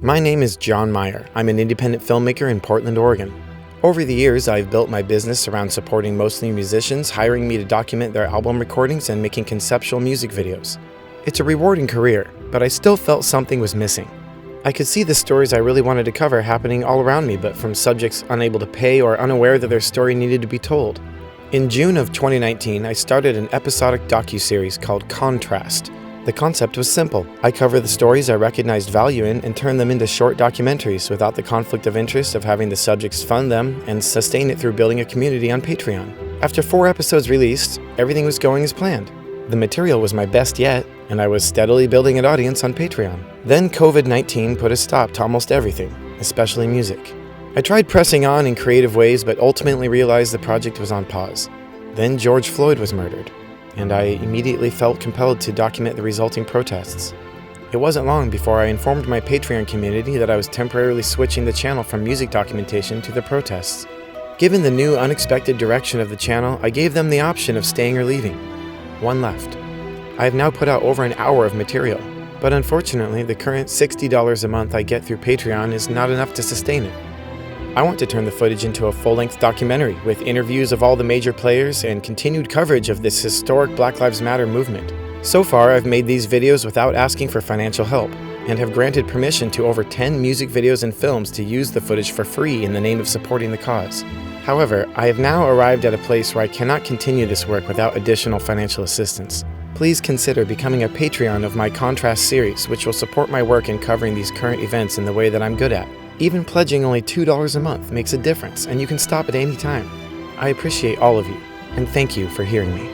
My name is Jon Meyer. I'm an independent filmmaker in Portland, Oregon. Over the years, I've built my business around supporting mostly musicians, hiring me to document their album recordings and making conceptual music videos. It's a rewarding career, but I still felt something was missing. I could see the stories I really wanted to cover happening all around me, but from subjects unable to pay or unaware that their story needed to be told. In June of 2019, I started an episodic docuseries called Kontrast. The concept was simple. I cover the stories I recognized value in and turn them into short documentaries without the conflict of interest of having the subjects fund them and sustain it through building a community on Patreon. After 4 episodes released, everything was going as planned. The material was my best yet, and I was steadily building an audience on Patreon. Then COVID-19 put a stop to almost everything, especially music. I tried pressing on in creative ways, but ultimately realized the project was on pause. Then George Floyd was murdered, and I immediately felt compelled to document the resulting protests. It wasn't long before I informed my Patreon community that I was temporarily switching the channel from music documentation to the protests. Given the new unexpected direction of the channel, I gave them the option of staying or leaving. One left. I have now put out over an hour of material, but unfortunately the current $60 a month I get through Patreon is not enough to sustain it. I want to turn the footage into a full-length documentary with interviews of all the major players and continued coverage of this historic Black Lives Matter movement. So far, I've made these videos without asking for financial help and have granted permission to over 10 music videos and films to use the footage for free in the name of supporting the cause. However, I have now arrived at a place where I cannot continue this work without additional financial assistance. Please consider becoming a Patreon of my Kontrast series, which will support my work in covering these current events in the way that I'm good at. Even pledging only $2 a month makes a difference, and you can stop at any time. I appreciate all of you, and thank you for hearing me.